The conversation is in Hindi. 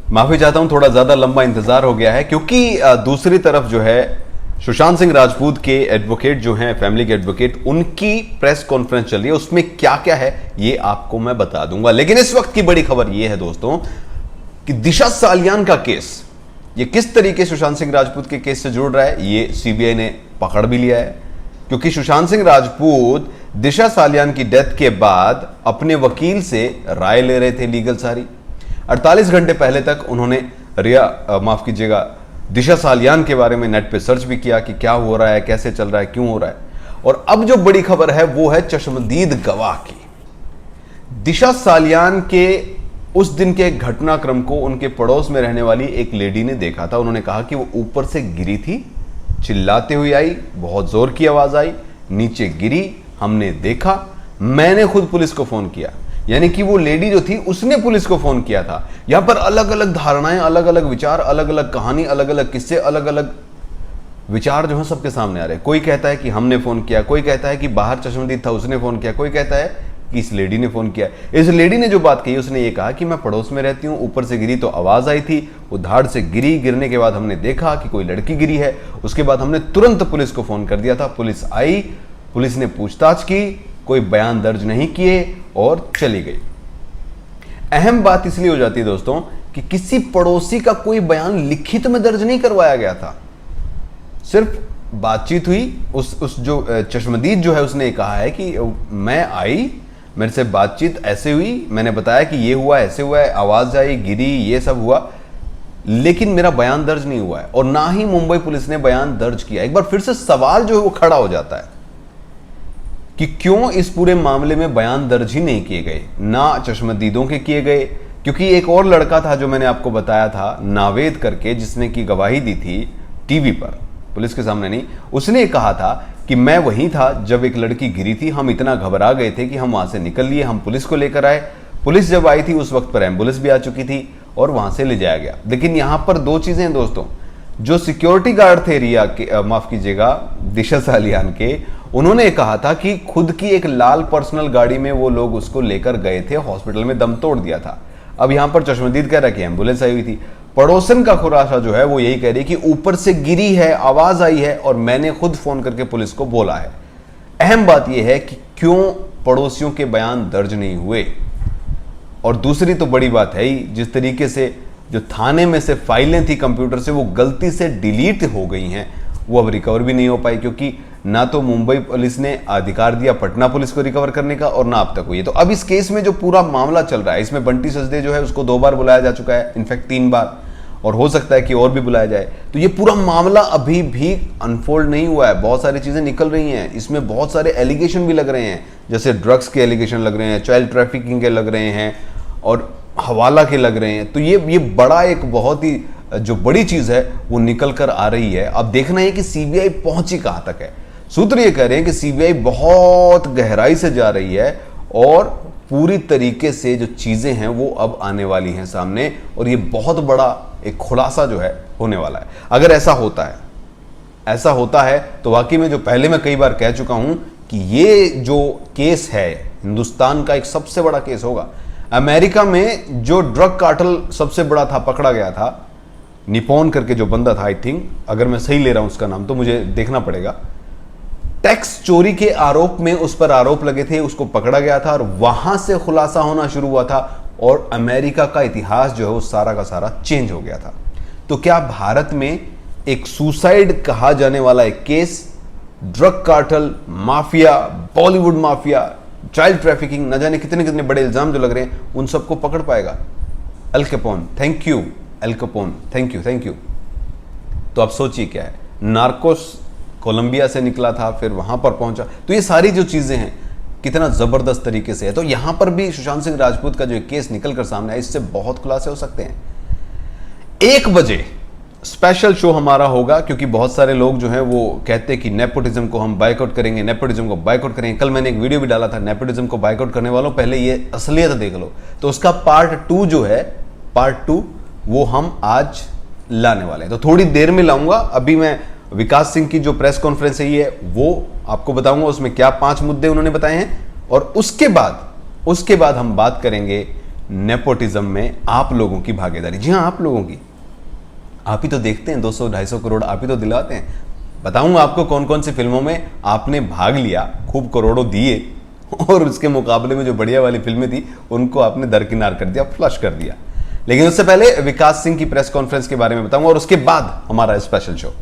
माफी चाहता हूं, थोड़ा ज्यादा लंबा इंतजार हो गया है क्योंकि दूसरी तरफ जो है सुशांत सिंह राजपूत के एडवोकेट जो हैं, फैमिली के एडवोकेट, उनकी प्रेस कॉन्फ्रेंस चल रही है। उसमें क्या क्या है ये आपको मैं बता दूंगा। लेकिन इस वक्त की बड़ी खबर ये है दोस्तों कि दिशा सालियान का केस, ये किस तरीके सुशांत सिंह राजपूत के केस से जुड़ रहा है, ये सीबीआई ने पकड़ भी लिया है। क्योंकि सुशांत सिंह राजपूत दिशा सालियान की डेथ के बाद अपने वकील से राय ले रहे थे, लीगल सारी। 48 घंटे पहले तक उन्होंने दिशा सालियान के बारे में नेट पे सर्च भी किया कि क्या हो रहा है, कैसे चल रहा है, क्यों हो रहा है। और अब जो बड़ी खबर है वो है चश्मदीद गवाह की। दिशा सालियान के उस दिन के घटनाक्रम को उनके पड़ोस में रहने वाली एक लेडी ने देखा था। उन्होंने कहा कि वो ऊपर से गिरी थी, चिल्लाते हुए आई, बहुत जोर की आवाज आई, नीचे गिरी, हमने देखा, मैंने खुद पुलिस को फोन किया। यानी कि वो लेडी जो थी उसने पुलिस को फोन किया था। यहां पर अलग अलग धारणाएं, अलग अलग विचार, अलग अलग कहानी, अलग अलग किस्से, अलग अलग विचार जो है सबके सामने आ रहे हैं। कोई कहता है कि हमने फोन किया, कोई कहता है कि बाहर चश्मदीद था उसने फोन किया, कोई कहता है कि इस लेडी ने फोन किया। इस लेडी ने जो बात कही उसने ये कहा कि मैं पड़ोस में रहती हूँ, ऊपर से गिरी तो आवाज आई थी, वो धाड़ से गिरी, गिरने के बाद हमने देखा कि कोई लड़की गिरी है। उसके बाद हमने तुरंत पुलिस को फोन कर दिया था, पुलिस आई, पुलिस ने पूछताछ की, कोई बयान दर्ज नहीं किए और चली गई। अहम बात इसलिए हो जाती है दोस्तों कि किसी पड़ोसी का कोई बयान लिखित में दर्ज नहीं करवाया गया था, सिर्फ बातचीत हुई। उस जो चश्मदीद जो है उसने कहा है कि मैं आई, मेरे से बातचीत ऐसे हुई, मैंने बताया कि ये हुआ, ऐसे हुआ है, आवाज आई, गिरी, ये सब हुआ, लेकिन मेरा बयान दर्ज नहीं हुआ है। और ना ही मुंबई पुलिस ने बयान दर्ज किया। एक बार फिर से सवाल जो है वो खड़ा हो जाता है कि क्यों इस पूरे मामले में बयान दर्ज ही नहीं किए गए, ना चश्मदीदों के किए गए। क्योंकि एक और लड़का था जो मैंने आपको बताया था, नावेद करके, जिसने की गवाही दी थी टीवी पर, पुलिस के सामने नहीं। उसने कहा था कि मैं वहीं था जब एक लड़की गिरी थी, हम इतना घबरा गए थे कि हम वहां से निकल लिए, हम पुलिस को लेकर आए। पुलिस जब आई थी उस वक्त पर एम्बुलेंस भी आ चुकी थी और वहां से ले जाया गया। लेकिन यहां पर दो चीजें हैं दोस्तों, जो सिक्योरिटी गार्ड थे रिया के, माफ कीजिएगा, दिशा सालियान के, उन्होंने कहा था कि खुद की एक लाल पर्सनल गाड़ी में वो लोग उसको लेकर गए थे, हॉस्पिटल में दम तोड़ दिया था। अब यहां पर चश्मदीद कह रहा है कि एम्बुलेंस आई हुई थी। पड़ोसन का खुलासा जो है वो यही कह रही है कि ऊपर से गिरी है, आवाज आई है और मैंने खुद फोन करके पुलिस को बोला है। अहम बात यह है कि क्यों पड़ोसियों के बयान दर्ज नहीं हुए। और दूसरी तो बड़ी बात है ही, जिस तरीके से जो थाने में से फाइलें थी कंप्यूटर से वो गलती से डिलीट हो गई हैं, वो अब रिकवर भी नहीं हो पाई, क्योंकि ना तो मुंबई पुलिस ने अधिकार दिया पटना पुलिस को रिकवर करने का और ना अब तक हुई है। तो अब इस केस में जो पूरा मामला चल रहा है, इसमें बंटी सचदे जो है उसको 2 बार बुलाया जा चुका है, इनफैक्ट 3 बार, और हो सकता है कि और भी बुलाया जाए। तो ये पूरा मामला अभी भी अनफोल्ड नहीं हुआ है, बहुत सारी चीजें निकल रही हैं, इसमें बहुत सारे एलिगेशन भी लग रहे हैं, जैसे ड्रग्स के एलिगेशन लग रहे हैं, चाइल्ड ट्रैफिकिंग के लग रहे हैं और हवाला के लग रहे हैं। तो ये बड़ा एक बहुत ही जो बड़ी चीज है वो निकल कर आ रही है। अब देखना है कि सीबीआई पहुंची कहां तक है। सूत्र ये कह रहे हैं कि सीबीआई बहुत गहराई से जा रही है और पूरी तरीके से जो चीजें हैं वो अब आने वाली हैं सामने, और ये बहुत बड़ा एक खुलासा जो है होने वाला है। अगर ऐसा होता है तो वाकई में, जो पहले मैं कई बार कह चुका हूं कि ये जो केस है हिंदुस्तान का एक सबसे बड़ा केस होगा। अमेरिका में जो ड्रग कार्टेल सबसे बड़ा था, पकड़ा गया था, निपॉन करके जो बंदा था, आई थिंक, अगर मैं सही ले रहा हूं उसका नाम तो मुझे देखना पड़ेगा, टैक्स चोरी के आरोप में उस पर आरोप लगे थे, उसको पकड़ा गया था और वहां से खुलासा होना शुरू हुआ था और अमेरिका का इतिहास जो है वो सारा का सारा चेंज हो गया था। तो क्या भारत में एक सुसाइड कहा जाने वाला एक case, drug cartel, mafia, Bollywood mafia, child trafficking, न जाने कितने कितने बड़े इल्जाम जो लग रहे हैं, उन सबको पकड़ पाएगा? Al Capone, thank you Al Capone, thank you. तो आप सोचिए क्या है, नार्कोस कोलंबिया से निकला था, फिर वहां पर पहुंचा। तो ये सारी जो चीजें हैं कितना जबरदस्त तरीके से है। तो यहां पर भी सुशांत सिंह राजपूत का जो केस निकल कर सामने आया, इससे बहुत खुलासे हो सकते हैं। 1 बजे स्पेशल शो हमारा होगा, क्योंकि बहुत सारे लोग जो हैं वो कहते हैं कि नेपोटिज्म को हम बायकॉट करेंगे, नेपोटिज्म को बायकॉट करेंगे। कल मैंने एक वीडियो भी डाला था, नेपोटिज्म को बायकॉट करने वालों पहले ये असलियत देख लो। तो उसका पार्ट 2 जो है, पार्ट 2 वो हम आज लाने वाले हैं। तो थोड़ी देर में लाऊंगा। अभी मैं विकास सिंह की जो प्रेस कॉन्फ्रेंस है ये वो आपको बताऊंगा, उसमें क्या 5 मुद्दे उन्होंने बताए हैं, और उसके बाद हम बात करेंगे नेपोटिज्म में आप लोगों की भागीदारी। जी हाँ, आप लोगों की। आप ही तो देखते हैं, 200-250 करोड़ आप ही तो दिलाते हैं। बताऊंगा आपको कौन कौन सी फिल्मों में आपने भाग लिया, खूब करोड़ों दिए, और उसके मुकाबले में जो बढ़िया वाली फिल्में थी उनको आपने दरकिनार कर दिया, फ्लश कर दिया। लेकिन उससे पहले विकास सिंह की प्रेस कॉन्फ्रेंस के बारे में बताऊंगा, और उसके बाद हमारा स्पेशल शो।